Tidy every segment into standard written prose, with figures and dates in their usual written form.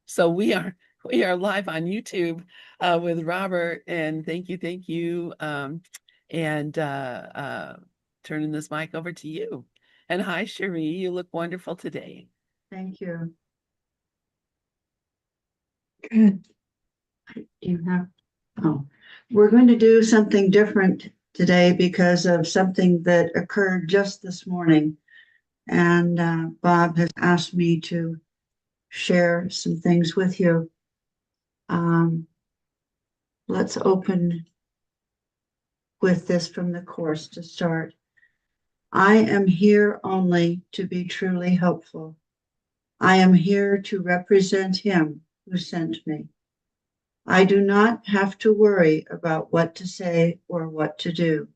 So we are live on YouTube with Robert, and thank you. And turning this mic over to you. And hi, Cherie, you look wonderful today. Thank you. Good. We're going to do something different today because of something that occurred just this morning. And Bob has asked me to share some things with you. Let's open with this from the course to start. I am here only to be truly helpful. I am here to represent him who sent me. I do not have to worry about what to say or what to do,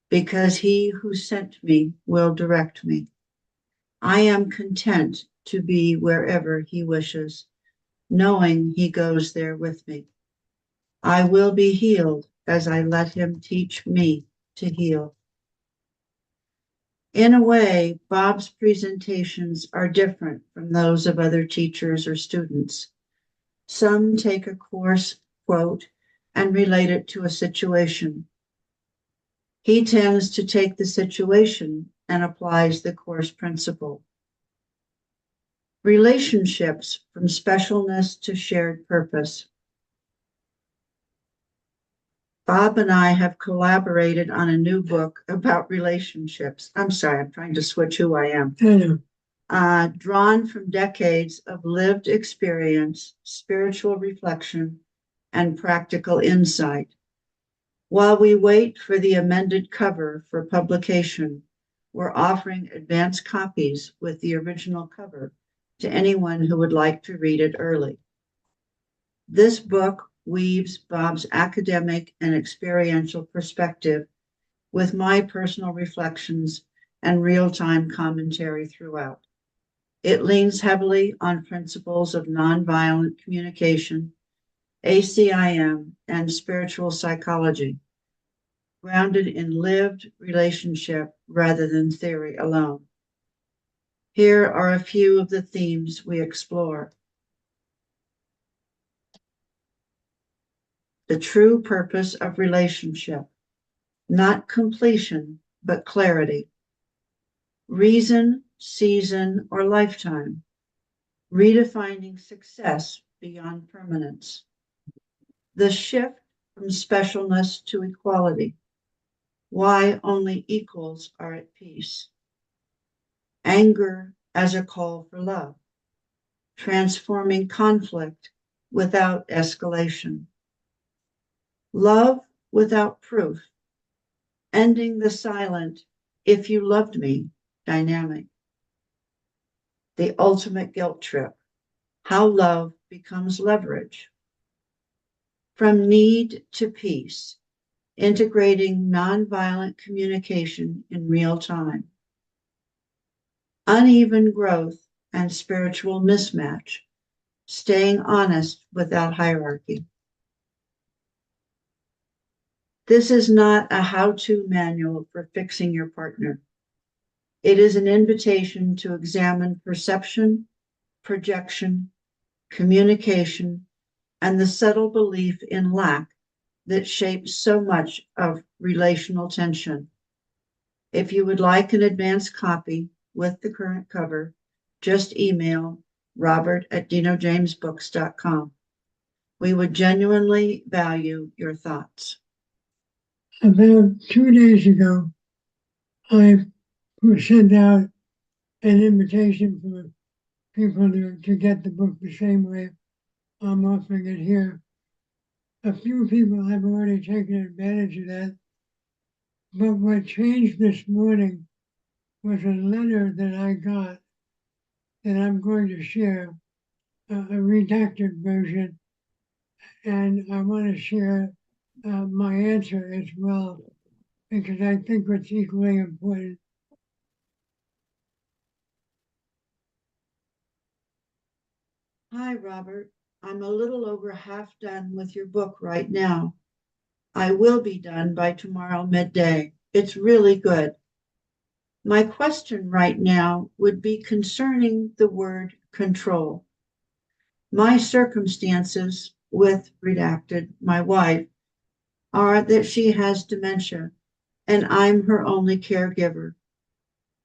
because he who sent me will direct me. I am content to be wherever he wishes, knowing he goes there with me. I will be healed as I let him teach me to heal. In a way, Bob's presentations are different from those of other teachers or students. Some take a course quote and relate it to a situation. He tends to take the situation and applies the course principle. Relationships from specialness to shared purpose. Bob and I have collaborated on a new book about relationships. I'm sorry, I'm trying to switch who I am. Drawn from decades of lived experience, spiritual reflection, and practical insight. While we wait for the amended cover for publication, we're offering advance copies with the original cover to anyone who would like to read it early. This book weaves Bob's academic and experiential perspective with my personal reflections and real-time commentary throughout. It leans heavily on principles of nonviolent communication, ACIM, and spiritual psychology, grounded in lived relationship rather than theory alone. Here are a few of the themes we explore. The true purpose of relationship, not completion, but clarity. Reason, season, or lifetime, redefining success beyond permanence. The shift from specialness to equality, why only equals are at peace. Anger as a call for love, transforming conflict without escalation. Love without proof, ending the silent, if you loved me, dynamic. The ultimate guilt trip, how love becomes leverage. From need to peace, integrating nonviolent communication in real time. Uneven growth and spiritual mismatch, staying honest without hierarchy. This is not a how-to manual for fixing your partner. It is an invitation to examine perception, projection, communication, and the subtle belief in lack that shapes so much of relational tension. If you would like an advance copy with the current cover, just email robert@dinojamesbooks.com. We would genuinely value your thoughts. About 2 days ago, I sent out an invitation for people to get the book the same way I'm offering it here. A few people have already taken advantage of that. But what changed this morning was a letter that I got that I'm going to share, a redacted version. And I want to share my answer as well, because I think it's equally important. Hi, Robert. I'm a little over half done with your book right now. I will be done by tomorrow midday. It's really good. My question right now would be concerning the word control. My circumstances with redacted, my wife, are that she has dementia and I'm her only caregiver.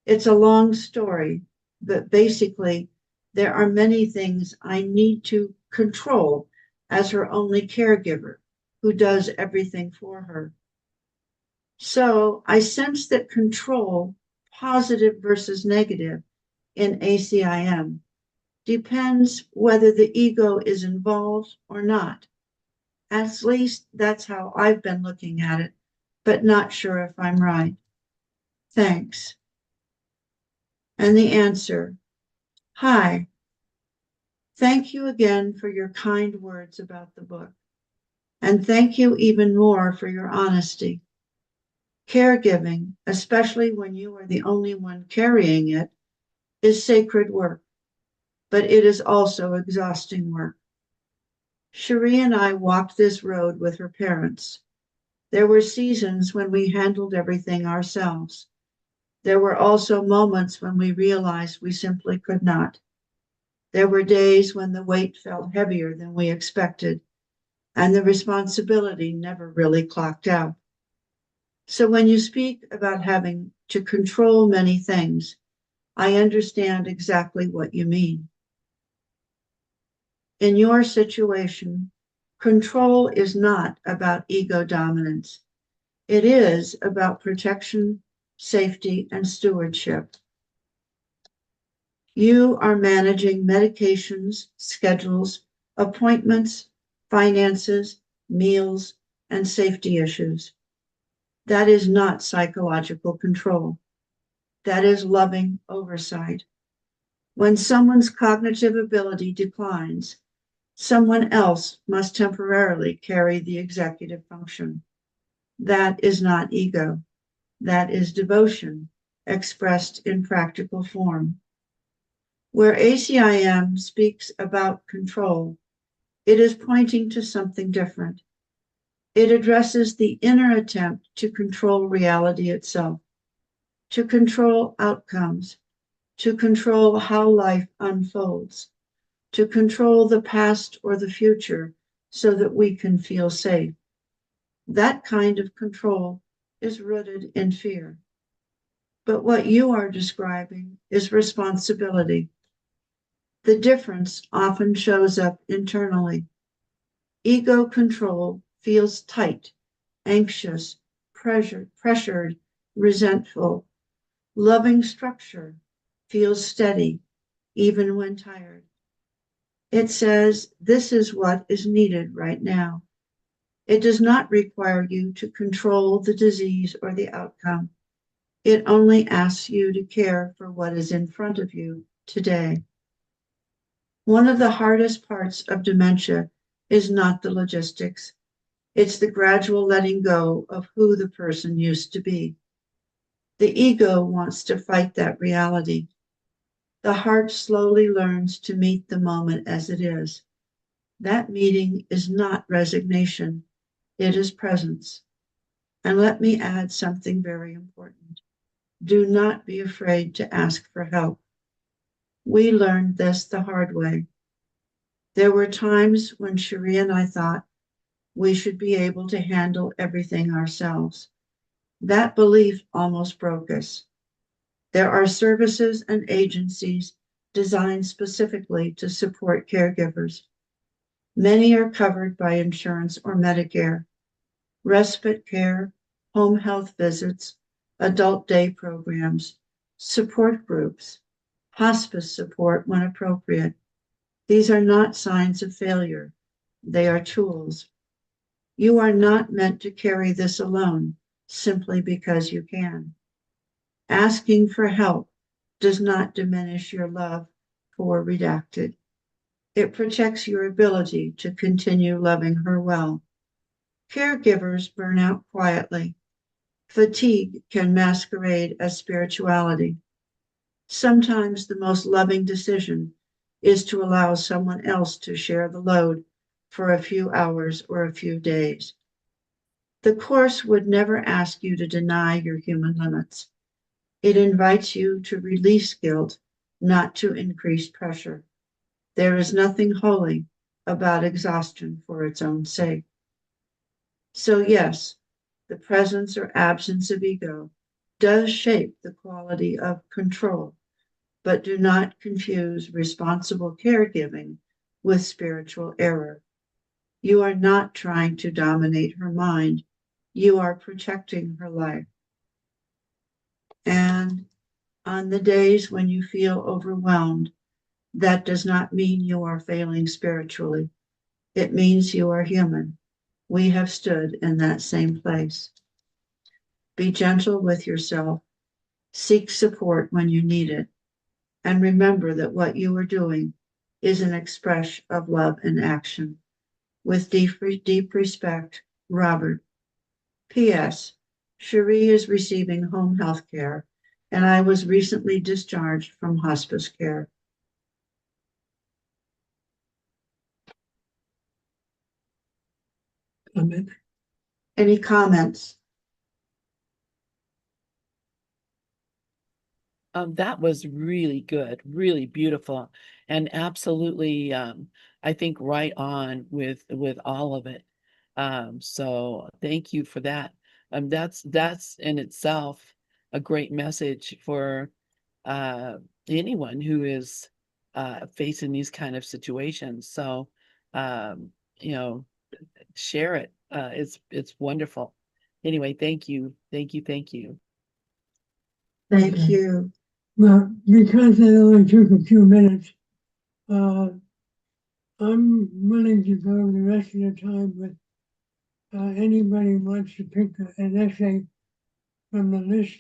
It's a long story, but basically, there are many things I need to control as her only caregiver who does everything for her. So I sense that control, positive versus negative, in ACIM depends whether the ego is involved or not. At least that's how I've been looking at it, but not sure if I'm right. Thanks. And the answer, hi. Thank you again for your kind words about the book. And thank you even more for your honesty. Caregiving, especially when you are the only one carrying it, is sacred work, but it is also exhausting work. Cherie and I walked this road with her parents. There were seasons when we handled everything ourselves. There were also moments when we realized we simply could not. There were days when the weight felt heavier than we expected, and the responsibility never really clocked out. So when you speak about having to control many things, I understand exactly what you mean. In your situation, control is not about ego dominance. It is about protection, safety, and stewardship. You are managing medications, schedules, appointments, finances, meals, and safety issues. That is not psychological control. That is loving oversight. When someone's cognitive ability declines, someone else must temporarily carry the executive function. That is not ego. That is devotion expressed in practical form. Where ACIM speaks about control, it is pointing to something different. It addresses the inner attempt to control reality itself, to control outcomes, to control how life unfolds, to control the past or the future so that we can feel safe. That kind of control is rooted in fear. But what you are describing is responsibility. The difference often shows up internally. Ego control feels tight, anxious, pressured, resentful. Loving structure feels steady, even when tired. It says, this is what is needed right now. It does not require you to control the disease or the outcome. It only asks you to care for what is in front of you today. One of the hardest parts of dementia is not the logistics. It's the gradual letting go of who the person used to be. The ego wants to fight that reality. The heart slowly learns to meet the moment as it is. That meeting is not resignation, it is presence. And let me add something very important. Do not be afraid to ask for help. We learned this the hard way. There were times when Cherie and I thought we should be able to handle everything ourselves. That belief almost broke us. There are services and agencies designed specifically to support caregivers. Many are covered by insurance or Medicare. Respite care, home health visits, adult day programs, support groups, hospice support when appropriate. These are not signs of failure. They are tools. You are not meant to carry this alone simply because you can. Asking for help does not diminish your love for redacted. It protects your ability to continue loving her well. Caregivers burn out quietly. Fatigue can masquerade as spirituality. Sometimes the most loving decision is to allow someone else to share the load for a few hours or a few days. The Course would never ask you to deny your human limits. It invites you to release guilt, not to increase pressure. There is nothing holy about exhaustion for its own sake. So, yes, the presence or absence of ego does shape the quality of control, but do not confuse responsible caregiving with spiritual error. You are not trying to dominate her mind, you are protecting her life. And on the days when you feel overwhelmed, that does not mean you are failing spiritually. It means you are human. We have stood in that same place. Be gentle with yourself. Seek support when you need it. And remember that what you are doing is an expression of love in action. With deep respect, Robert. P.S. Cherie is receiving home health care, and I was recently discharged from hospice care. Comment. Any comments? That was really good, really beautiful, and absolutely, I think right on with all of it. So thank you for that. That's in itself a great message for uh, anyone who is facing these kind of situations. So, um, you know, share it. It's wonderful. Anyway, thank you, thank you, thank you. Thank Okay. you. Well, because it only took a few minutes, I'm willing to go the rest of the time with anybody who wants to pick an essay from the list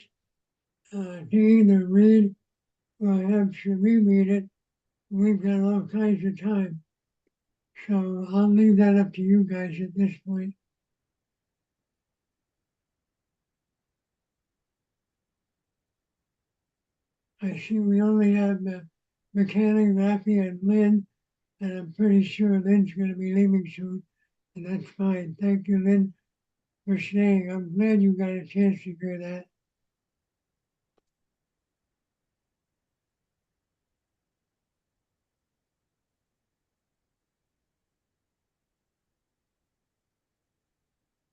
to either read or have Cherie read it. We've got all kinds of time. So I'll leave that up to you guys at this point. I see we only have Mechanic, Rafi, and Lynn, and I'm pretty sure Lynn's going to be leaving soon, and that's fine. Thank you, Lynn, for staying. I'm glad you got a chance to hear that.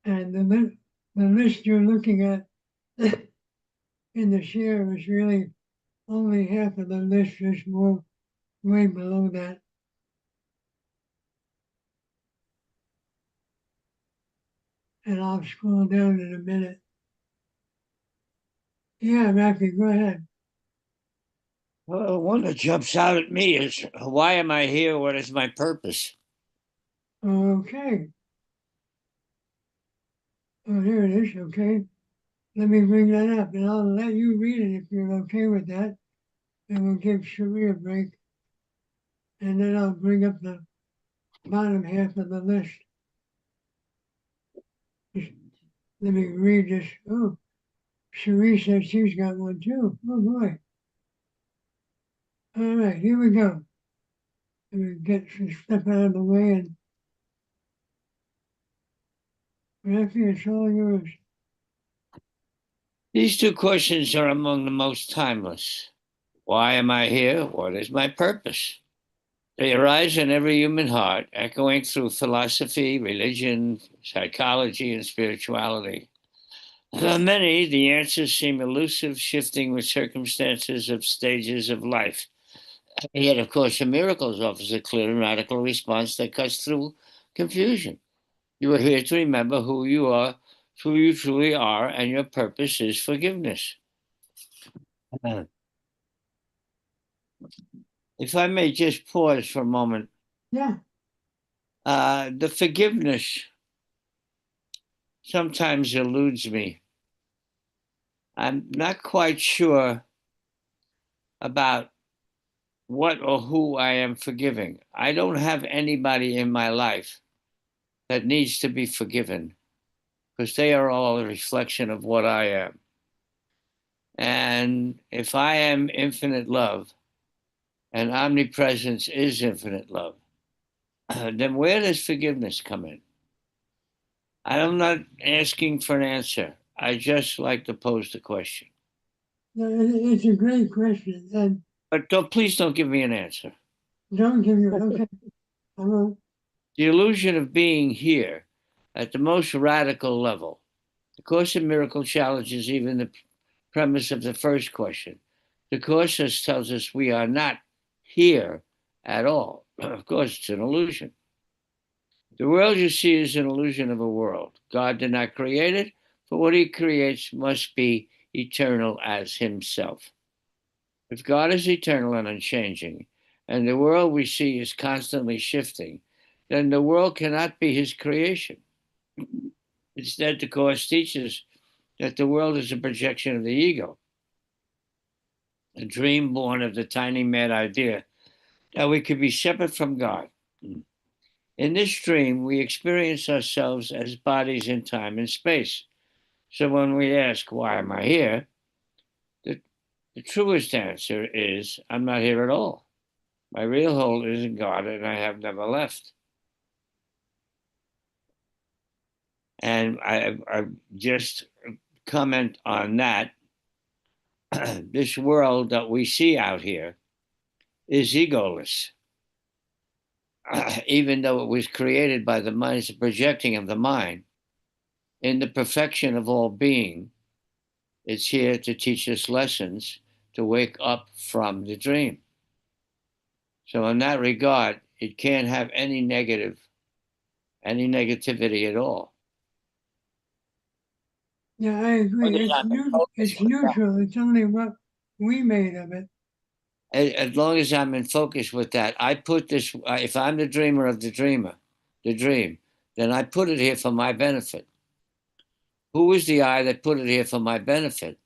And the list you're looking at in the share is really only half of the list. There's more way below that. And I'll scroll down in a minute. Yeah, Rafi, go ahead. Well, one that jumps out at me is why am I here? What is my purpose? Okay. Oh, here it is. Okay. Let me bring that up and I'll let you read it if you're okay with that. And we'll give Cherie a break. And then I'll bring up the bottom half of the list. Just let me read this. Oh, Cherie says she's got one too. Oh boy. All right, here we go. Let me get some stuff out of the way and Rafi, it's all yours. These two questions are among the most timeless. Why am I here? What is my purpose? They arise in every human heart, echoing through philosophy, religion, psychology, and spirituality. For many, the answers seem elusive, shifting with circumstances of stages of life. Yet, of course, the miracles offers a clear and radical response that cuts through confusion. You are here to remember who you are, who you truly are, and your purpose is forgiveness. If I may just pause for a moment, Yeah. the forgiveness sometimes eludes me. I'm not quite sure about what or who I am forgiving. I don't have anybody in my life that needs to be forgiven because they are all a reflection of what I am. And if I am infinite love and omnipresence is infinite love, then where does forgiveness come in? I'm not asking for an answer. I just like to pose the question. No, it's a great question. And But please don't give me an answer. Don't give you, okay. I won't. The illusion of being here at the most radical level. The Course in Miracle challenges even the premise of the first question. The Course tells us we are not here at all. Of course, it's an illusion. The world you see is an illusion of a world. God did not create it, for what he creates must be eternal as himself. If God is eternal and unchanging, and the world we see is constantly shifting, then the world cannot be his creation. Instead, the Course teaches that the world is a projection of the ego, a dream born of the tiny mad idea that we could be separate from God. In this dream, we experience ourselves as bodies in time and space. So when we ask, why am I here? The, the truest answer is, I'm not here at all. My real home is in God, and I have never left. And I just comment on that. This world that we see out here is egoless. Even though it was created by the mind's projecting of the mind, in the perfection of all being, it's here to teach us lessons to wake up from the dream. So in that regard, it can't have any negativity at all. Yeah, I agree. It's neutral. It's only what we made of it. As long as I'm in focus with that, I put this, if I'm the dreamer of the dream, then I put it here for my benefit. Who is the I that put it here for my benefit?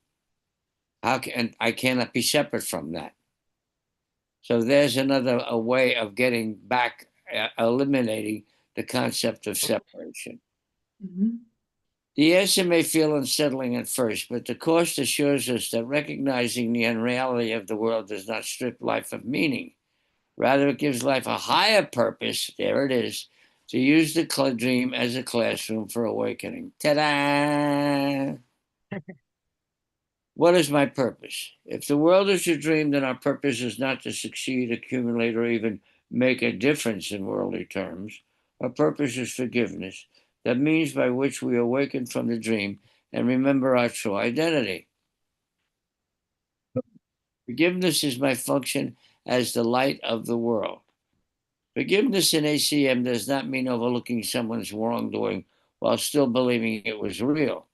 How can I cannot be separate from that? So there's another a way of getting back, eliminating the concept of separation. Mhm. The answer may feel unsettling at first, but the Course assures us that recognizing the unreality of the world does not strip life of meaning. Rather, it gives life a higher purpose. There it is, to use the dream as a classroom for awakening. Ta-da! What is my purpose? If the world is a dream, then our purpose is not to succeed, accumulate, or even make a difference in worldly terms. Our purpose is forgiveness, the means by which we awaken from the dream and remember our true identity. Forgiveness is my function as the light of the world. Forgiveness in ACM does not mean overlooking someone's wrongdoing while still believing it was real.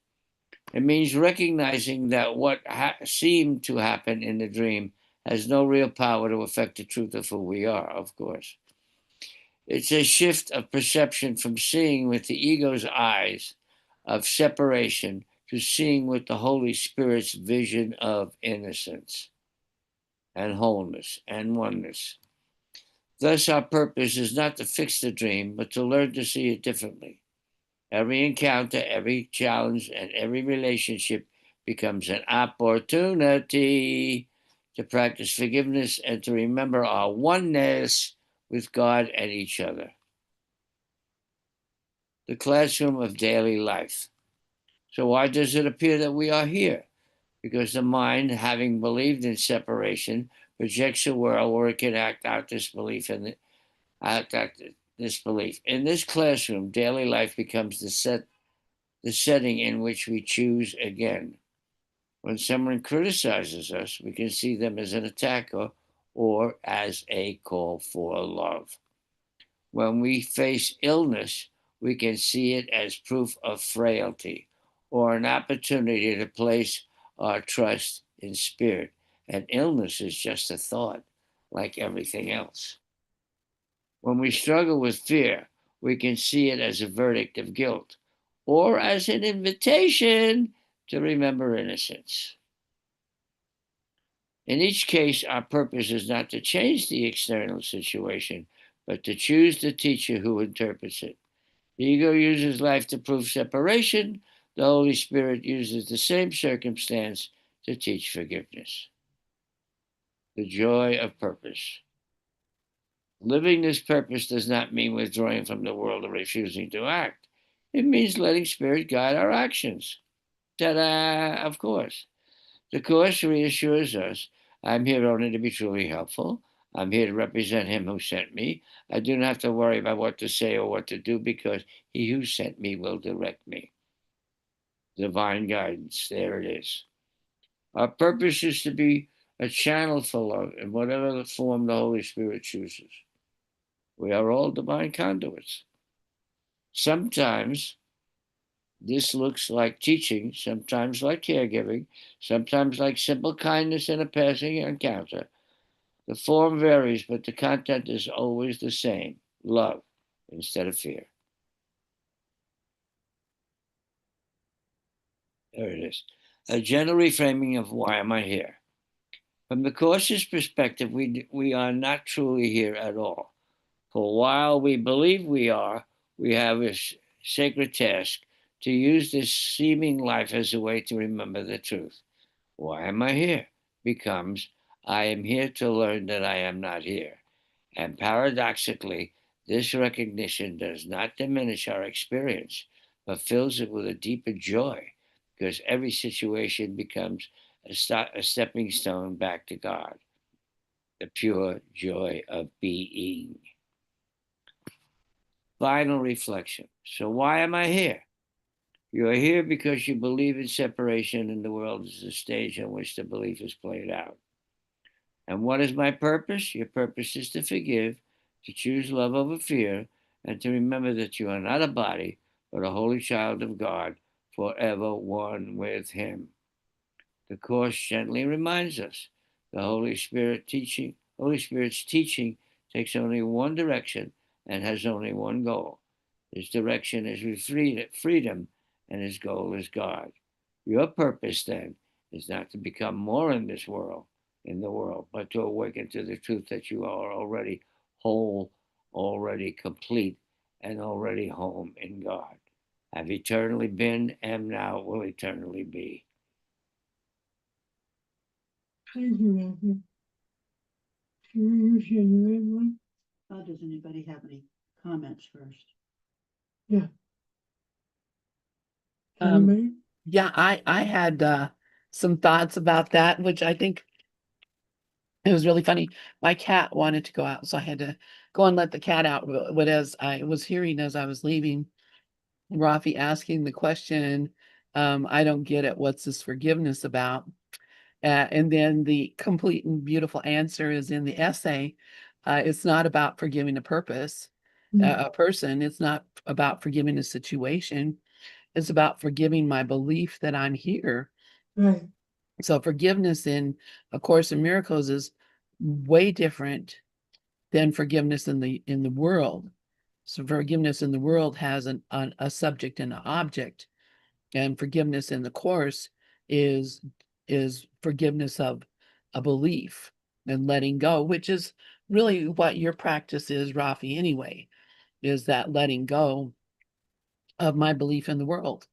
It means recognizing that what seemed to happen in the dream has no real power to affect the truth of who we are, of course. It's a shift of perception from seeing with the ego's eyes of separation to seeing with the Holy Spirit's vision of innocence and wholeness and oneness. Thus, our purpose is not to fix the dream, but to learn to see it differently. Every encounter, every challenge, and every relationship becomes an opportunity to practice forgiveness and to remember our oneness with God and each other. The classroom of daily life. So, why does it appear that we are here? Because the mind, having believed in separation, projects a world where it can act out this belief in this belief. In this classroom, daily life becomes the setting in which we choose again. When someone criticizes us, we can see them as an attacker or as a call for love. When we face illness, we can see it as proof of frailty or an opportunity to place our trust in spirit. And illness is just a thought, like everything else. When we struggle with fear, we can see it as a verdict of guilt or as an invitation to remember innocence. In each case, our purpose is not to change the external situation, but to choose the teacher who interprets it. The ego uses life to prove separation. The Holy Spirit uses the same circumstance to teach forgiveness. The joy of purpose. Living this purpose does not mean withdrawing from the world or refusing to act. It means letting Spirit guide our actions. Ta-da! Of course. The Course reassures us, I'm here only to be truly helpful. I'm here to represent him who sent me. I do not have to worry about what to say or what to do because he who sent me will direct me. Divine guidance, there it is. Our purpose is to be a channel for love in whatever form the Holy Spirit chooses. We are all divine conduits. Sometimes this looks like teaching, sometimes like caregiving, sometimes like simple kindness in a passing encounter. The form varies, but the content is always the same: love instead of fear. There it is. A gentle reframing of why am I here? From the Course's perspective, we are not truly here at all. For while we believe we are, we have a sacred task to use this seeming life as a way to remember the truth. Why am I here? Becomes, I am here to learn that I am not here. And paradoxically, this recognition does not diminish our experience, but fills it with a deeper joy, because every situation becomes a stepping stone back to God, the pure joy of being. Final reflection. So, why am I here? You are here because you believe in separation, and the world is the stage on which the belief is played out. And what is my purpose? Your purpose is to forgive, to choose love over fear, and to remember that you are not a body, but a holy child of God, forever one with Him. The Course gently reminds us the Holy Spirit's teaching takes only one direction and has only one goal. His direction is freedom, and his goal is God. Your purpose, then, is not to become more in the world, but to awaken to the truth that you are already whole, already complete, and already home in God. Have eternally been, am now, will eternally be. Thank you, Matthew. You said you had one? Does anybody have any comments first? Yeah. Um, Anybody? yeah, I had some thoughts about that, which I think it was really funny. My cat wanted to go out, so I had to go and let the cat out. But as I was hearing as I was leaving, Rafi asking the question, I don't get it. What's this forgiveness about? And then the complete and beautiful answer is in the essay. It's not about forgiving a a person. It's not about forgiving a situation. It's about forgiving my belief that I'm here. Right. So forgiveness in A Course in Miracles is way different than forgiveness in the world. So forgiveness in the world has a subject and an object, and forgiveness in the Course is forgiveness of a belief and letting go, which is really what your practice is, Rafi, anyway, is that letting go of my belief in the world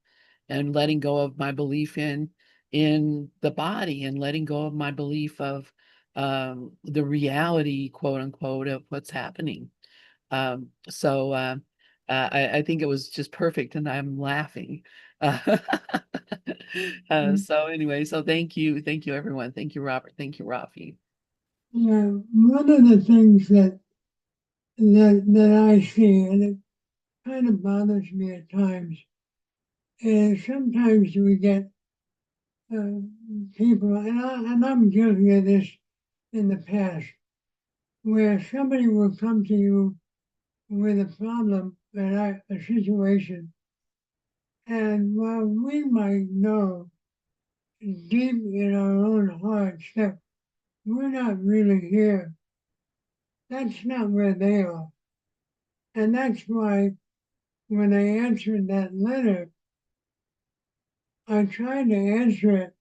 and letting go of my belief in the body and letting go of my belief of the reality, quote unquote, of what's happening. I think it was just perfect, and I'm laughing. Uh, so anyway, so thank you everyone, thank you Robert, thank you Rafi. Yeah, one of the things that I see, and it kind of bothers me at times, is sometimes we get uh, people, and I'm guilty of this in the past, where somebody will come to you with a problem, a situation, and while we might know deep in our own hearts that we're not really here, that's not where they are. And that's why when I answered that letter, I tried to answer it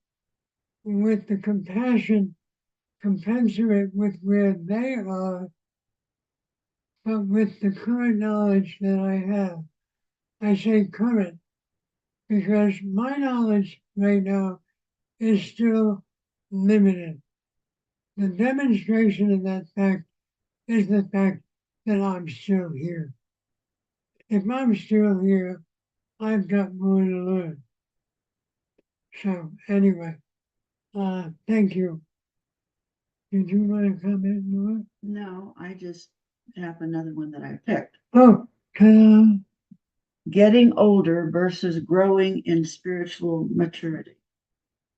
with the compassion commensurate with where they are, but with the current knowledge that I have. I say current because my knowledge right now is still limited. The demonstration of that fact is the fact that I'm still here. If I'm still here, I've got more to learn. So anyway, thank you. Did you want to comment more? No, I just have another one that I picked. Oh, Getting older versus growing in spiritual maturity.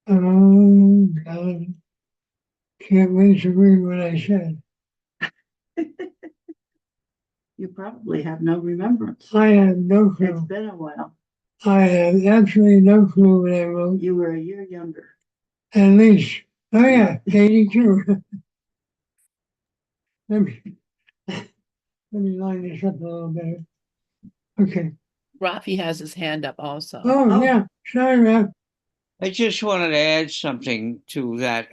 oh, God. Can't wait to read what I said. You probably have no remembrance. I have no It's clue. been a while. I have absolutely no clue what I wrote. You were a year younger. At least, oh yeah, 82. let me let me line this up a little better. Okay. Rafi has his hand up also. Oh, Oh. yeah. Sorry, Ralph. I just wanted to add something to that.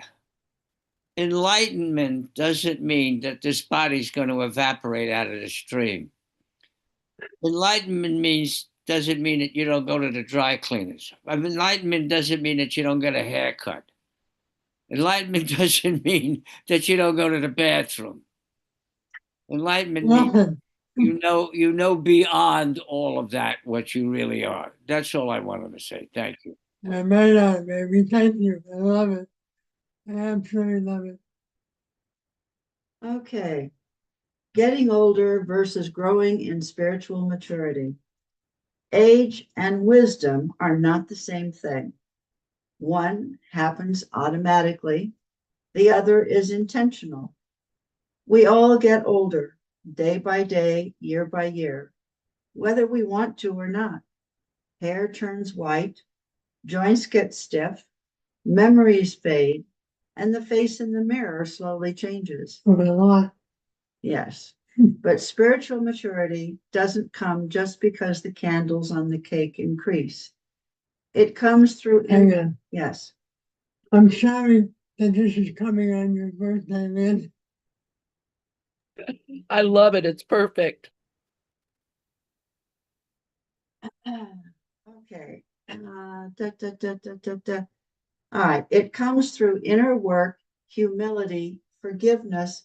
Enlightenment doesn't mean that this body's going to evaporate out of the stream. Enlightenment doesn't mean that you don't go to the dry cleaners. Enlightenment doesn't mean that you don't get a haircut. Enlightenment doesn't mean that you don't go to the bathroom. Enlightenment means Nothing. you know beyond all of that what you really are. That's all I wanted to say. Thank you. I'm right on, baby. Thank you. I love it. I absolutely love it. Okay. Getting older versus growing in spiritual maturity. Age and wisdom are not the same thing. One happens automatically, the other is intentional. We all get older, day by day, year by year, whether we want to or not. Hair turns white, joints get stiff, memories fade, and the face in the mirror slowly changes. For a lot. Yes, but spiritual maturity doesn't come just because the candles on the cake increase. It comes through. Hang on. Yes. I'm sorry that this is coming on your birthday, man. I love it. It's perfect. Okay. All right. It comes through inner work, humility, forgiveness,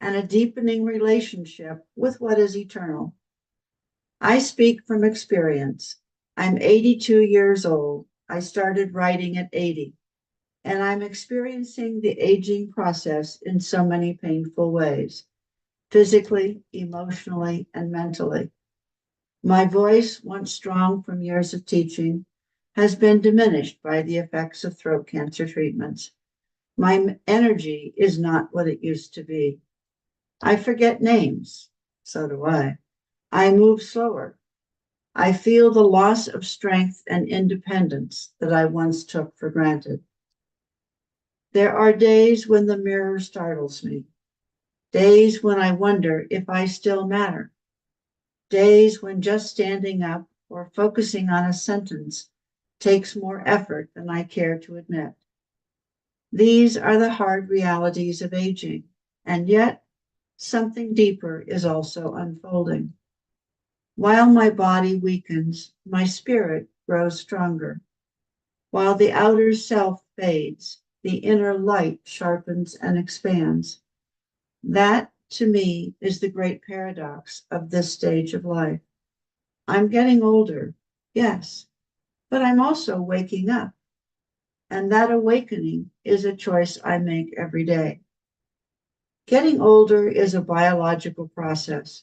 and a deepening relationship with what is eternal. I speak from experience. I'm 82 years old. I started writing at 80, and I'm experiencing the aging process in so many painful ways, physically, emotionally, and mentally. My voice, once strong from years of teaching, has been diminished by the effects of throat cancer treatments. My energy is not what it used to be. I forget names. So do I. I move slower. I feel the loss of strength and independence that I once took for granted. There are days when the mirror startles me, days when I wonder if I still matter, days when just standing up or focusing on a sentence takes more effort than I care to admit. These are the hard realities of aging, and yet something deeper is also unfolding. While my body weakens, my spirit grows stronger. While the outer self fades, the inner light sharpens and expands. That, to me, is the great paradox of this stage of life. I'm getting older, yes, but I'm also waking up. And that awakening is a choice I make every day. Getting older is a biological process.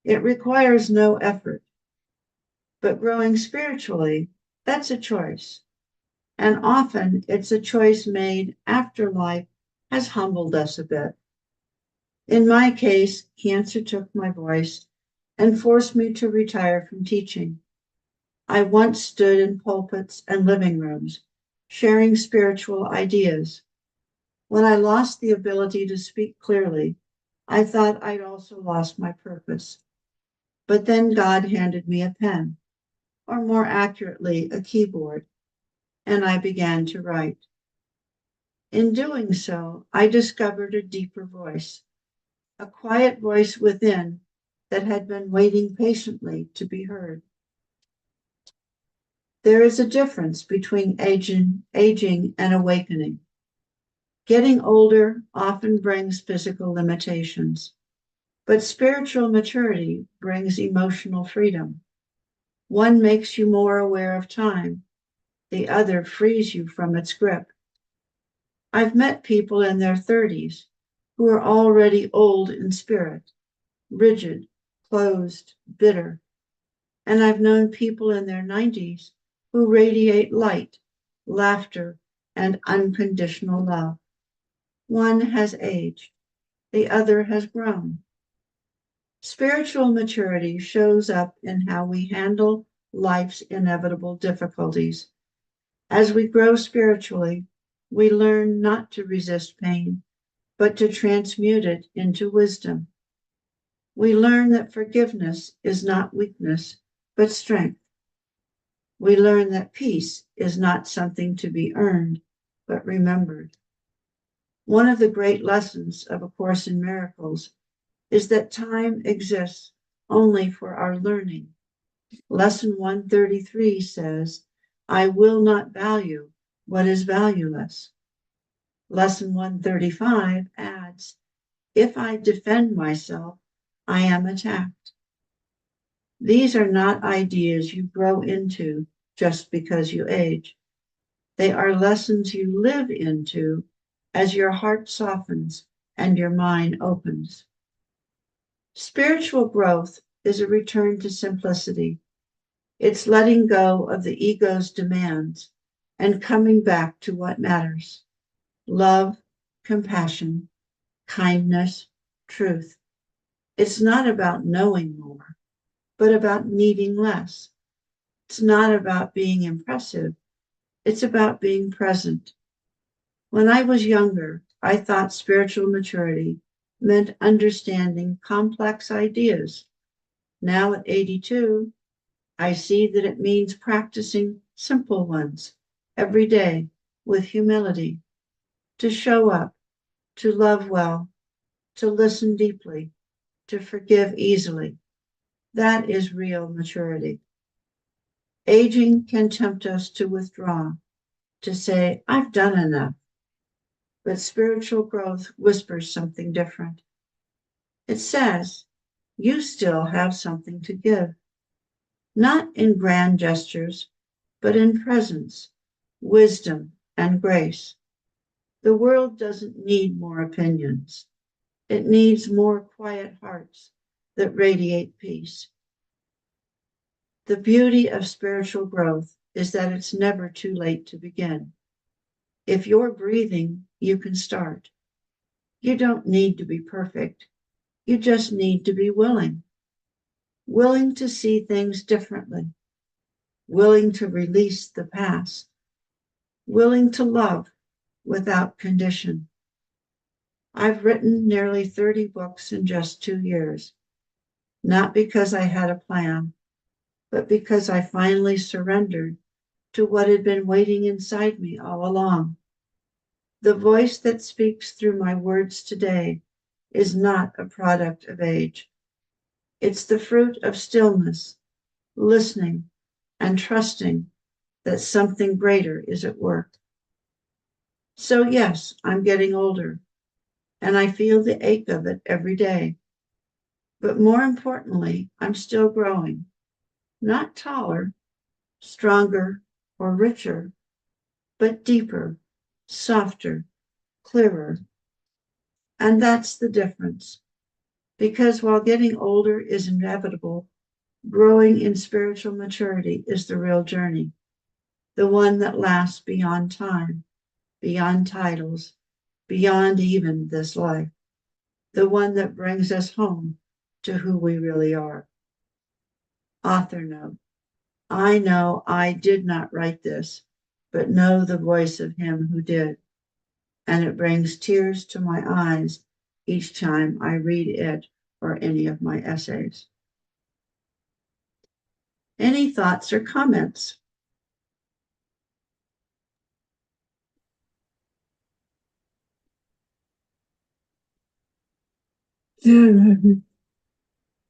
It requires no effort. But growing spiritually, that's a choice. And often it's a choice made after life has humbled us a bit. In my case, cancer took my voice and forced me to retire from teaching. I once stood in pulpits and living rooms, sharing spiritual ideas. When I lost the ability to speak clearly, I thought I'd also lost my purpose. But then God handed me a pen, or more accurately, a keyboard, and I began to write. In doing so, I discovered a deeper voice, a quiet voice within that had been waiting patiently to be heard. There is a difference between aging and awakening. Getting older often brings physical limitations, but spiritual maturity brings emotional freedom. One makes you more aware of time, the other frees you from its grip. I've met people in their 30s who are already old in spirit, rigid, closed, bitter. And I've known people in their 90s who radiate light, laughter, and unconditional love. One has aged, the other has grown. Spiritual maturity shows up in how we handle life's inevitable difficulties. As we grow spiritually, we learn not to resist pain, but to transmute it into wisdom. We learn that forgiveness is not weakness, but strength. We learn that peace is not something to be earned, but remembered. One of the great lessons of A Course in Miracles is that time exists only for our learning. Lesson 133 says, I will not value what is valueless. Lesson 135 adds, if I defend myself, I am attacked. These are not ideas you grow into just because you age. They are lessons you live into as your heart softens and your mind opens. Spiritual growth is a return to simplicity. It's letting go of the ego's demands and coming back to what matters: love, compassion, kindness, truth. It's not about knowing more, but about needing less. It's not about being impressive. It's about being present. When I was younger, I thought spiritual maturity meant understanding complex ideas. Now at 82, I see that it means practicing simple ones every day with humility, to show up, to love well, to listen deeply, to forgive easily. That is real maturity. Aging can tempt us to withdraw, to say, I've done enough. But spiritual growth whispers something different. It says, you still have something to give, not in grand gestures, but in presence, wisdom, and grace. The world doesn't need more opinions. It needs more quiet hearts that radiate peace. The beauty of spiritual growth is that it's never too late to begin. If you're breathing, you can start. You don't need to be perfect. You just need to be willing. Willing to see things differently. Willing to release the past. Willing to love without condition. I've written nearly 30 books in just 2 years, not because I had a plan, but because I finally surrendered to what had been waiting inside me all along. The voice that speaks through my words today is not a product of age. It's the fruit of stillness, listening, and trusting that something greater is at work. So yes, I'm getting older, and I feel the ache of it every day. But more importantly, I'm still growing, not taller, stronger, or richer, but deeper, softer, clearer. And that's the difference. Because while getting older is inevitable, growing in spiritual maturity is the real journey, the one that lasts beyond time, beyond titles, beyond even this life, the one that brings us home to who we really are. Author note: I know I did not write this, but know the voice of him who did, and it brings tears to my eyes each time I read it or any of my essays. Any thoughts or comments? Yeah,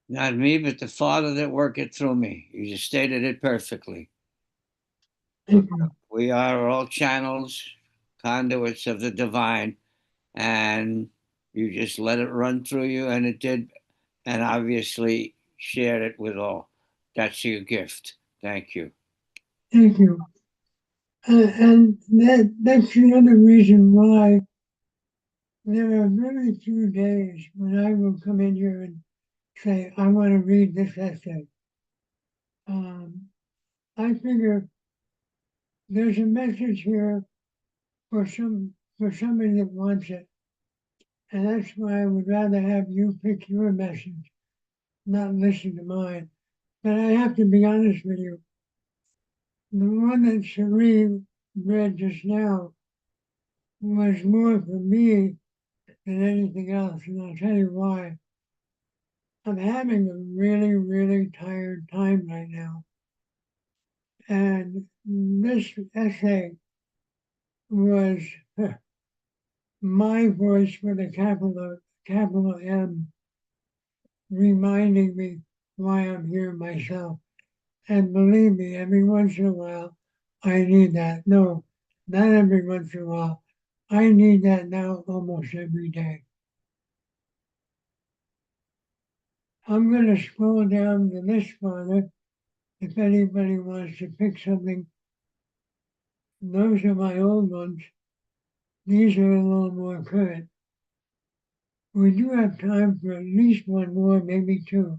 Not me, but the Father that worketh through me. You just stated it perfectly. thank you. We are all channels, conduits of the divine, and you just let it run through you, and it did, and obviously shared it with all. That's your gift. Thank you. Thank you. And that's another reason why there are very few days when I will come in here and say, I want to read this essay. I figure there's a message here for somebody that wants it. And that's why I would rather have you pick your message, not listen to mine. But I have to be honest with you. The one that Cherie read just now was more for me than anything else, and I'll tell you why. I'm having a really, really tired time right now. And this essay was my voice with a capital M, reminding me why I'm here myself. And believe me, every once in a while, I need that. No, not every once in a while. I need that now almost every day. I'm going to scroll down the list farther if anybody wants to pick something. Those are my old ones. These are a little more current. We do have time for at least one more, maybe two.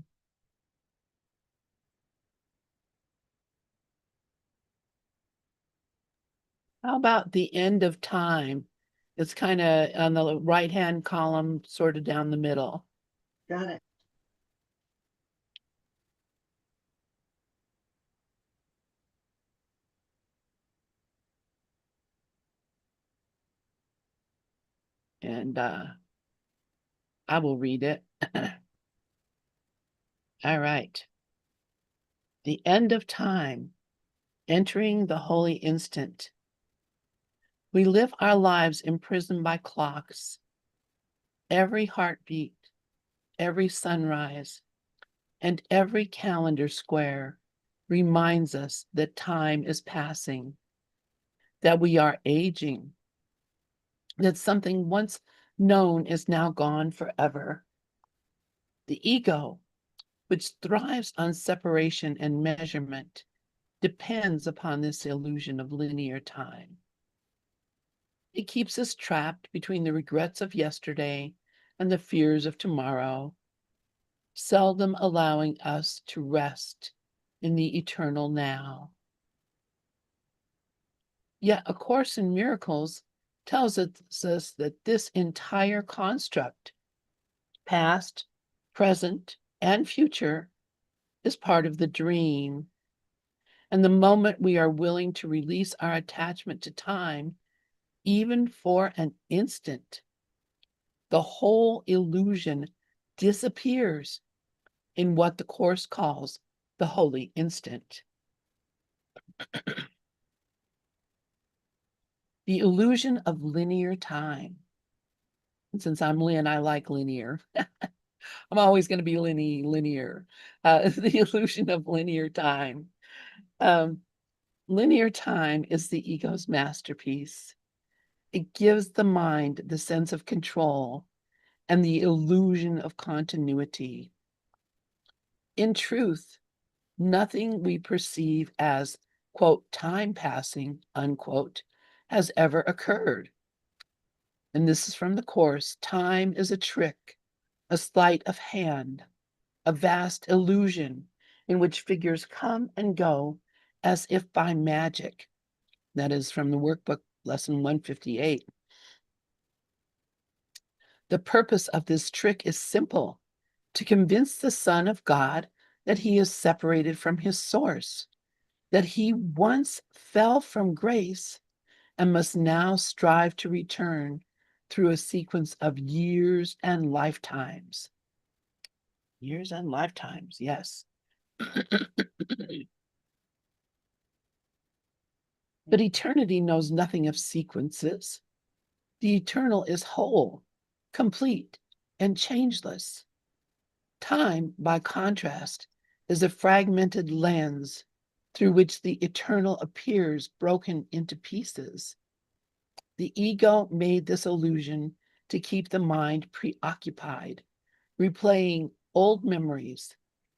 How about the end of time? It's kind of on the right-hand column, sort of down the middle. Got it. And I will read it. All right. The end of time, entering the holy instant. We live our lives imprisoned by clocks. Every heartbeat, every sunrise, and every calendar square reminds us that time is passing, that we are aging, that something once known is now gone forever. The ego, which thrives on separation and measurement, depends upon this illusion of linear time. It keeps us trapped between the regrets of yesterday and the fears of tomorrow, seldom allowing us to rest in the eternal now. Yet A Course in Miracles tells us that this entire construct, past, present, and future, is part of the dream. And the moment we are willing to release our attachment to time, even for an instant, the whole illusion disappears in what the Course calls the holy instant. The illusion of linear time. And since I'm Lynn, I like linear. I'm always going to be linear. The illusion of linear time. Linear time is the ego's masterpiece. It gives the mind the sense of control and the illusion of continuity. In truth, nothing we perceive as, quote, time passing, unquote, has ever occurred. And this is from the Course. Time is a trick, a sleight of hand, a vast illusion in which figures come and go as if by magic. That is from the workbook, lesson 158. The purpose of this trick is simple: to convince the Son of God that he is separated from his source, that he once fell from grace and must now strive to return through a sequence of years and lifetimes. Years and lifetimes, yes. But eternity knows nothing of sequences. The eternal is whole, complete, and changeless. Time, by contrast, is a fragmented lens through which the eternal appears broken into pieces. The ego made this illusion to keep the mind preoccupied, replaying old memories,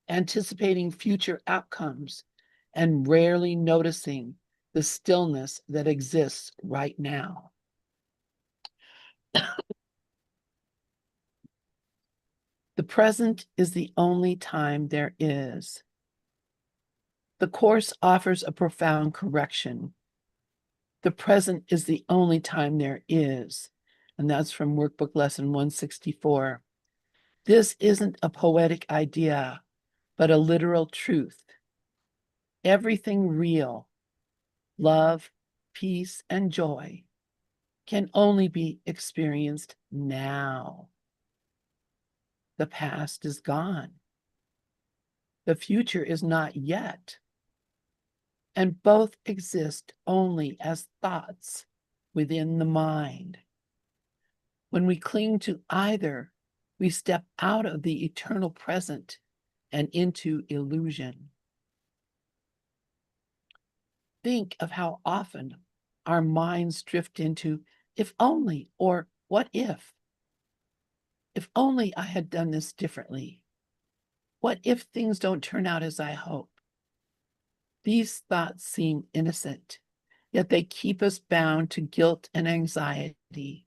anticipating future outcomes, and rarely noticing the stillness that exists right now. The present is the only time there is. The Course offers a profound correction. The present is the only time there is. And that's from Workbook Lesson 164. This isn't a poetic idea, but a literal truth. Everything real, love, peace, and joy, can only be experienced now. The past is gone. The future is not yet. And both exist only as thoughts within the mind. When we cling to either, we step out of the eternal present and into illusion. Think of how often our minds drift into if only or what if. If only I had done this differently. What if things don't turn out as I hope? These thoughts seem innocent, yet they keep us bound to guilt and anxiety,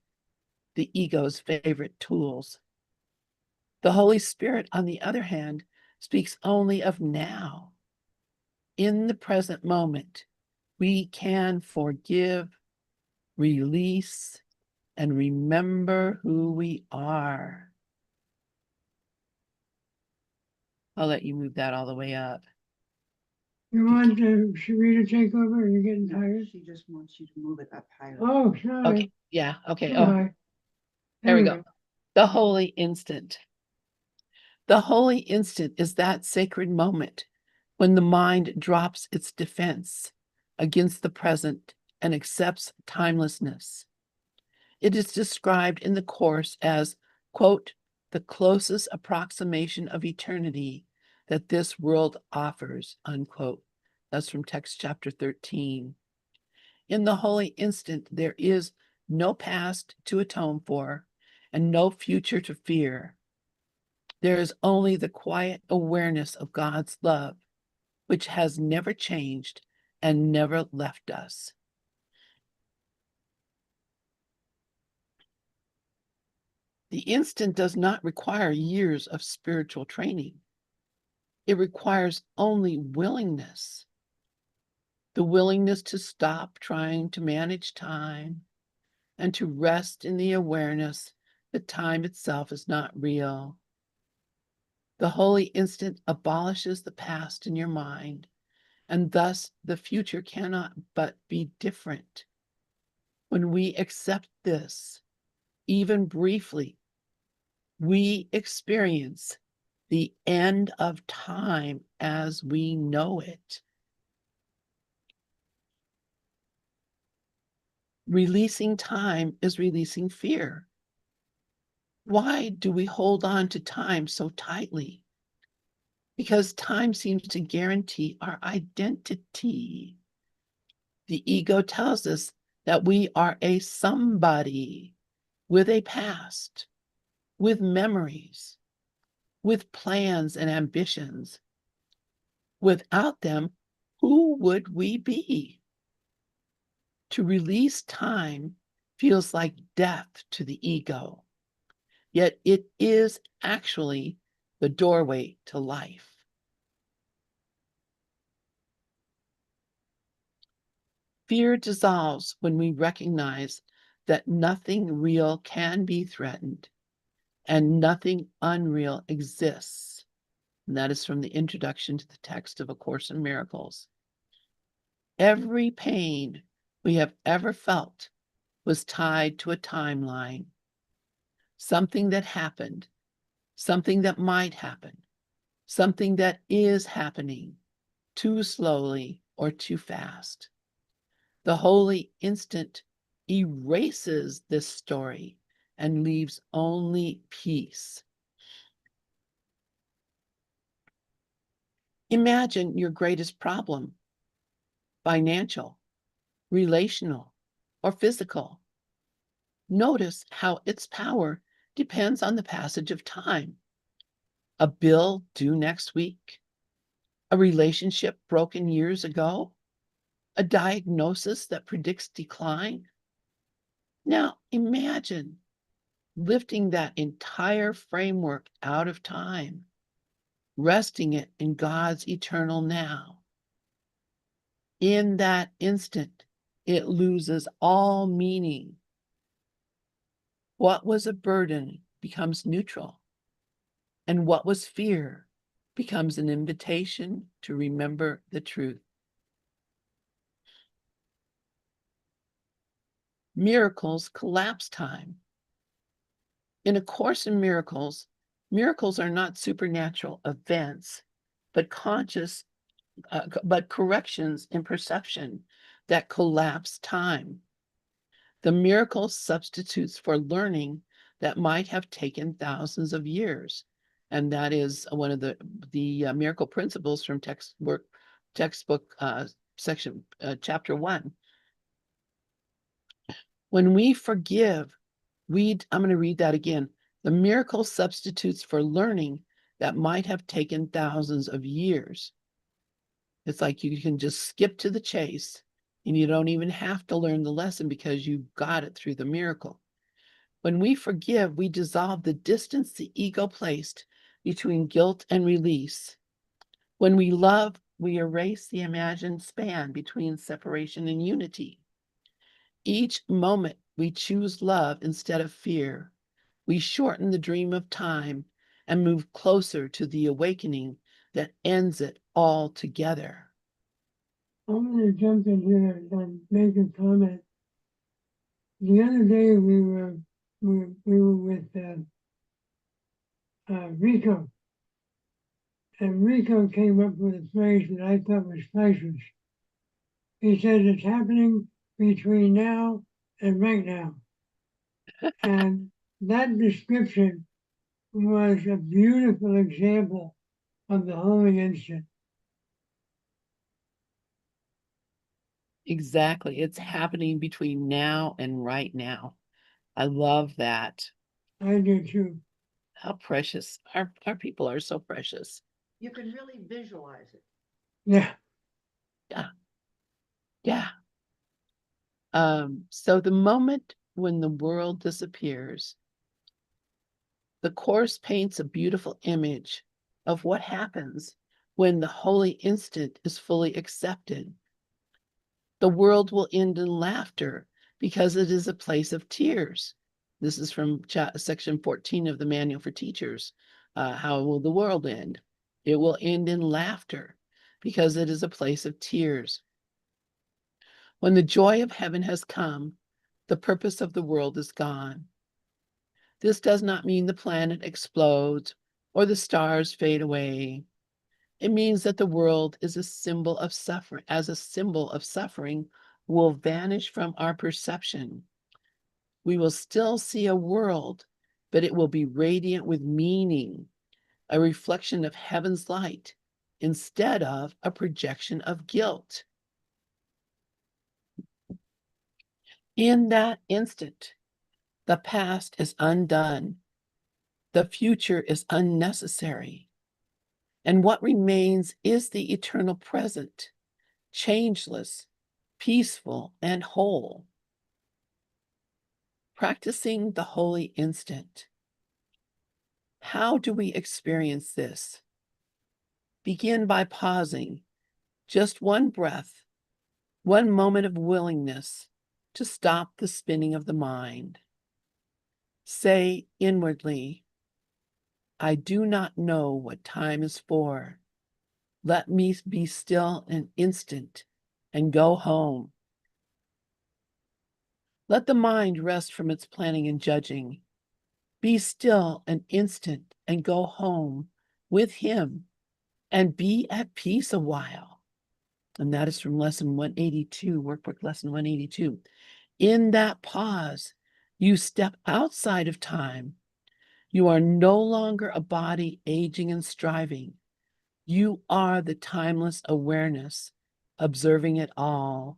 the ego's favorite tools. The Holy Spirit, on the other hand, speaks only of now. In the present moment, we can forgive, release, and remember who we are. I'll let you move that all the way up. You want Sheree to take over? Are you getting tired? She just wants you to move it up higher. Oh, sorry. Okay, yeah, okay. Oh, Sorry. there we go. The holy instant. The holy instant is that sacred moment when the mind drops its defense against the present and accepts timelessness. It is described in the Course as, quote, the closest approximation of eternity that this world offers, unquote. That's from text chapter 13. In the holy instant, there is no past to atone for and no future to fear. There is only the quiet awareness of God's love, which has never changed and never left us. The instant does not require years of spiritual training. It requires only willingness. The willingness to stop trying to manage time and to rest in the awareness that time itself is not real. The holy instant abolishes the past in your mind, and thus the future cannot but be different. When we accept this, even briefly, we experience the end of time as we know it. Releasing time is releasing fear. Why do we hold on to time so tightly? Because time seems to guarantee our identity. The ego tells us that we are a somebody with a past, with memories, with plans and ambitions. Without them, who would we be? To release time feels like death to the ego, yet it is actually the doorway to life. Fear dissolves when we recognize that nothing real can be threatened and nothing unreal exists. And that is from the introduction to the text of A Course in Miracles. Every pain we have ever felt was tied to a timeline, something that happened, something that might happen, something that is happening too slowly or too fast. The holy instant erases this story and leaves only peace. Imagine your greatest problem, financial, relational, or physical. Notice how its power depends on the passage of time. A bill due next week, a relationship broken years ago, a diagnosis that predicts decline. Now, imagine lifting that entire framework out of time, resting it in God's eternal now. In that instant, it loses all meaning. What was a burden becomes neutral, and what was fear becomes an invitation to remember the truth. Miracles collapse time. In A Course in Miracles, miracles are not supernatural events, but but corrections in perception that collapse time. The miracle substitutes for learning that might have taken thousands of years. And that is one of the miracle principles from textbook section, chapter 1. When we forgive, I'm going to read that again. The miracle substitutes for learning that might have taken thousands of years. It's like you can just skip to the chase and you don't even have to learn the lesson because you got it through the miracle. When we forgive, we dissolve the distance the ego placed between guilt and release. When we love, we erase the imagined span between separation and unity. Each moment we choose love instead of fear. We shorten the dream of time and move closer to the awakening that ends it all together. I'm going to jump in here and make a comment. The other day we were with Rico, and Rico came up with a phrase that I thought was priceless. He said it's happening between now and right now. And that description was a beautiful example of the holy instant. Exactly. It's happening between now and right now. I love that. I do too. How precious. Our people are so precious. You can really visualize it. Yeah. Yeah. Yeah. So the moment when the world disappears, the Course paints a beautiful image of what happens when the holy instant is fully accepted. The world will end in laughter because it is a place of tears. This is from section 14 of the Manual for Teachers. How will the world end? It will end in laughter because it is a place of tears. When the joy of heaven has come, the purpose of the world is gone. This does not mean the planet explodes or the stars fade away. It means that the world is a symbol of suffering, will vanish from our perception. We will still see a world, but it will be radiant with meaning, a reflection of heaven's light instead of a projection of guilt. In that instant, the past is undone. The future is unnecessary. And what remains is the eternal present, changeless, peaceful, and whole. Practicing the holy instant. How do we experience this? Begin by pausing, just one breath, one moment of willingness to stop the spinning of the mind. Say inwardly, I do not know what time is for. Let me be still an instant and go home. Let the mind rest from its planning and judging. Be still an instant and go home with him and be at peace a while. And that is from lesson 182, workbook lesson 182. In that pause, you step outside of time. You are no longer a body aging and striving. You are the timeless awareness, observing it all.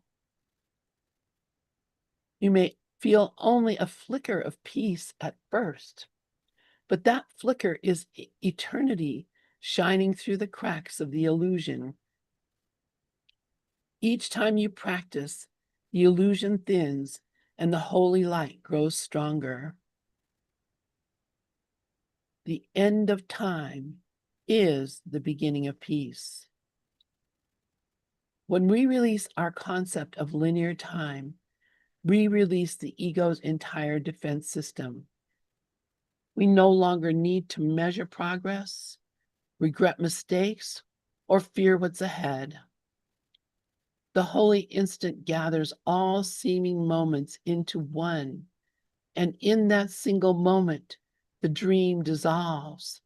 You may feel only a flicker of peace at first, but that flicker is eternity shining through the cracks of the illusion. Each time you practice, the illusion thins and the holy light grows stronger. The end of time is the beginning of peace. When we release our concept of linear time, we release the ego's entire defense system. We no longer need to measure progress, regret mistakes, or fear what's ahead. The holy instant gathers all seeming moments into one, and in that single moment, the dream dissolves.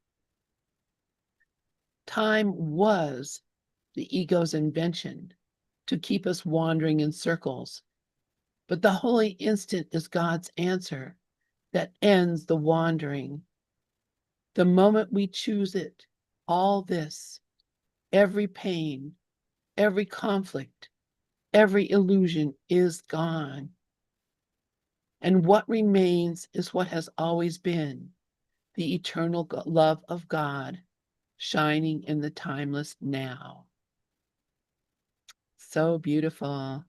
Time was the ego's invention to keep us wandering in circles, but the holy instant is God's answer that ends the wandering. The moment we choose it, all this, every pain, every conflict, every illusion is gone. And what remains is what has always been, the eternal love of God shining in the timeless now. So beautiful.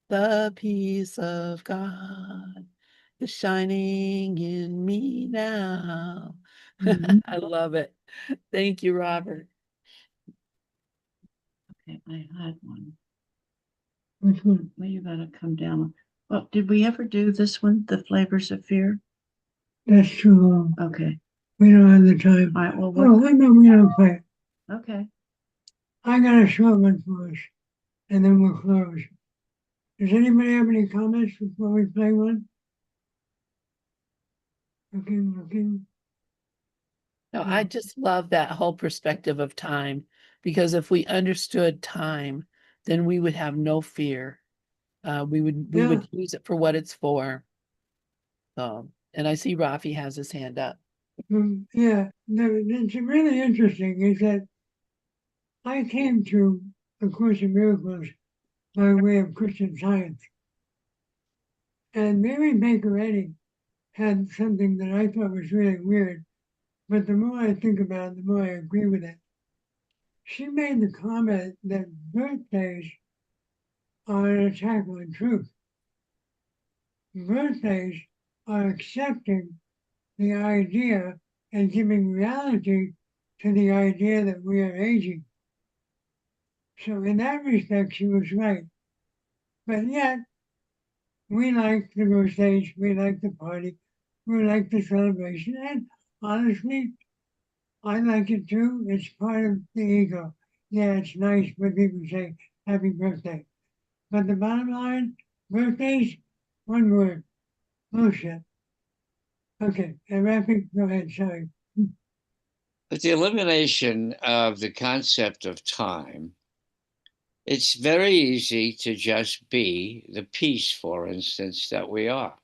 The peace of God is shining in me now. Mhm. I love it. Thank you, Robert. Okay, I had one. Which one? Well, you gotta come down. Well, did we ever do this one, The Flavors of Fear? That's too long. Okay, We don't have the time. all right, well, Oh, I know we don't play. okay. I got a short one for us, and then we'll close. Does anybody have any comments before we play one? Looking. No, I just love that whole perspective of time, because if we understood time, then we would have no fear. We would use it for what it's for. And I see Rafi has his hand up. Yeah, it's really interesting is that I came to A Course in Miracles by way of Christian Science. And Mary Baker Eddy had something that I thought was really weird, but the more I think about it, the more I agree with it. She made the comment that birthdays are an attack on truth. Birthdays are accepting the idea and giving reality to the idea that we are aging. So in that respect, she was right. But yet, we like the birthdays, we like the party, we like the celebration, and honestly, I like it too. It's part of the ego. Yeah, it's nice when people say happy birthday. But the bottom line, birthdays, one word, bullshit. Okay, and Rafi, go ahead, sorry. With the elimination of the concept of time, it's very easy to just be the peace, for instance, that we are,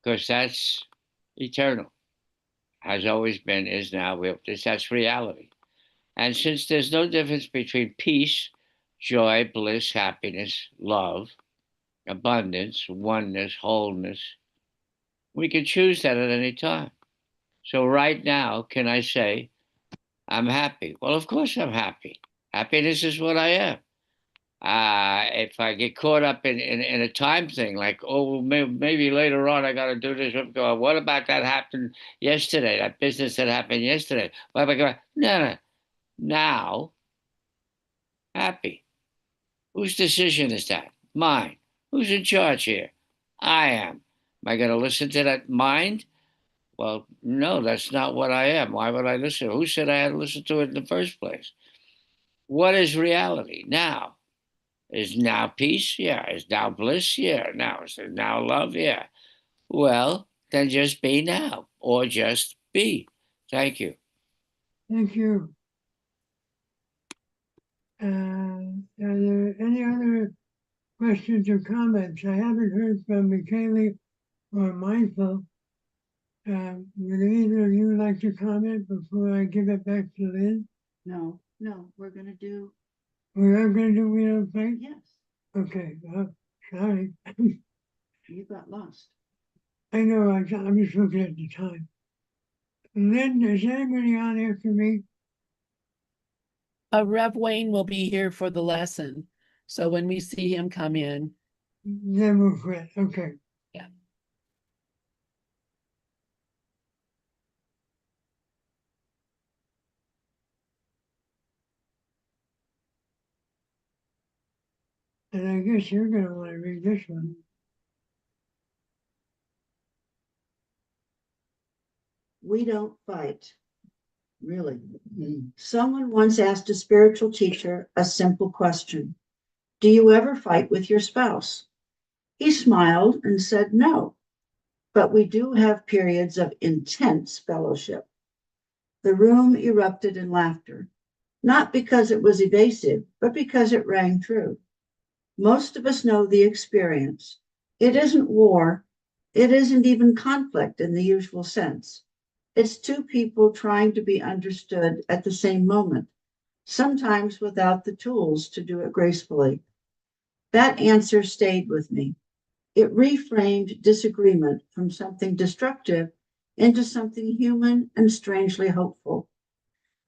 because that's eternal, has always been, is now, that's reality. And since there's no difference between peace, joy, bliss, happiness, love, abundance, oneness, wholeness, we can choose that at any time. So right now, can I say, I'm happy? Well, of course I'm happy. Happiness is what I am. If I get caught up in a time thing, like, oh, maybe later on I got to do this, what about that happened yesterday, that business that happened yesterday? What about, no, now, happy. Whose decision is that? Mine. Who's in charge here? I am. Am I going to listen to that mind? Well, no, that's not what I am. Why would I listen? Who said I had to listen to it in the first place? What is reality now? Is now peace? Yeah. Is now bliss? Yeah. Now is there now love? Yeah. Well, then just be now, or just be. Thank you. Thank you. Are there any other questions or comments? I haven't heard from Michaeli or Mindful. Would either of you like to comment before I give it back to Lynn? No, we're gonna do, We are going to do Wheel of Fate? yes, Okay, sorry. you got lost. I know, I'm just looking at the time. Lynn, is anybody on after me? Rev Wayne will be here for the lesson. So when we see him come in, Then we'll quit. Okay. Yeah. And I guess you're going to want to read this one. We don't fight. Really? Someone once asked a spiritual teacher a simple question. Do you ever fight with your spouse? He smiled and said no, but we do have periods of intense fellowship. The room erupted in laughter, not because it was evasive, but because it rang true. Most of us know the experience. It isn't war. It isn't even conflict in the usual sense. It's two people trying to be understood at the same moment, sometimes without the tools to do it gracefully. That answer stayed with me. It reframed disagreement from something destructive into something human and strangely hopeful.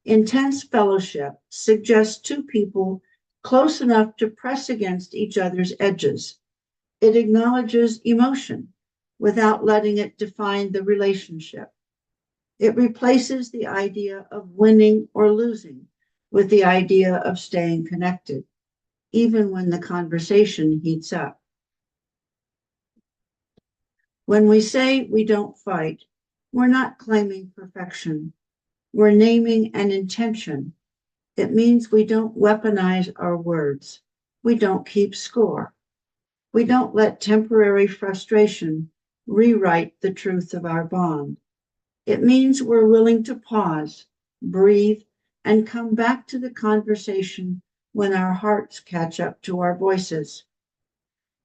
Intense fellowship suggests two people close enough to press against each other's edges. It acknowledges emotion without letting it define the relationship. It replaces the idea of winning or losing with the idea of staying connected, even when the conversation heats up. When we say we don't fight, we're not claiming perfection. We're naming an intention. It means we don't weaponize our words. We don't keep score. We don't let temporary frustration rewrite the truth of our bond. It means we're willing to pause, breathe, and come back to the conversation when our hearts catch up to our voices.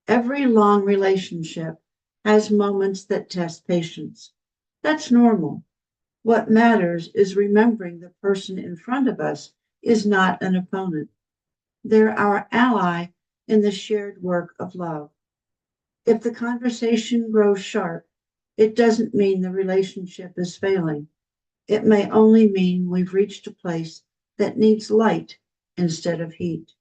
Every long relationship has moments that test patience. That's normal. What matters is remembering the person in front of us is not an opponent. They're our ally in the shared work of love. If the conversation grows sharp, it doesn't mean the relationship is failing. It may only mean we've reached a place that needs light instead of heat.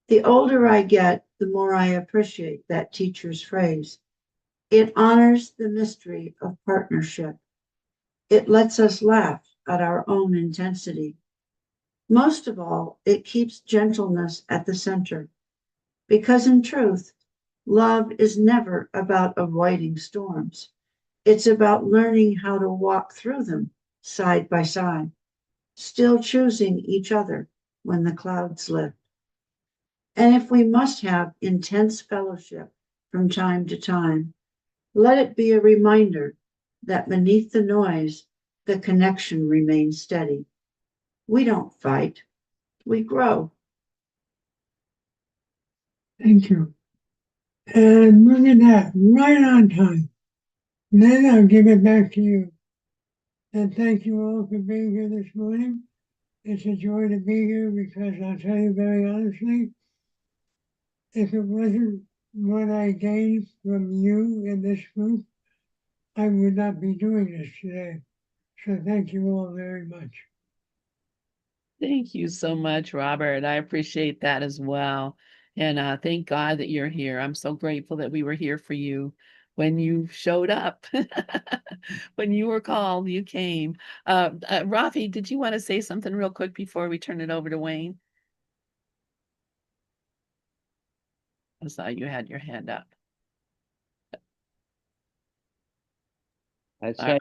The older I get, the more I appreciate that teacher's phrase. It honors the mystery of partnership. It lets us laugh at our own intensity. Most of all, it keeps gentleness at the center. Because in truth, love is never about avoiding storms. It's about learning how to walk through them side by side, still choosing each other when the clouds lift. And if we must have intense fellowship from time to time, let it be a reminder that beneath the noise, the connection remains steady. We don't fight, we grow. Thank you. And look at that, right on time. Then I'll give it back to you. And thank you all for being here this morning. It's a joy to be here because I'll tell you very honestly, if it wasn't what I gained from you in this group, I would not be doing this today. So thank you all very much. thank you so much, Robert. I appreciate that as well. And thank God that you're here. I'm so grateful that we were here for you when you showed up. When you were called, you came. Rafi, did you want to say something real quick before we turn it over to Wayne? I saw you had your hand up. That's All right.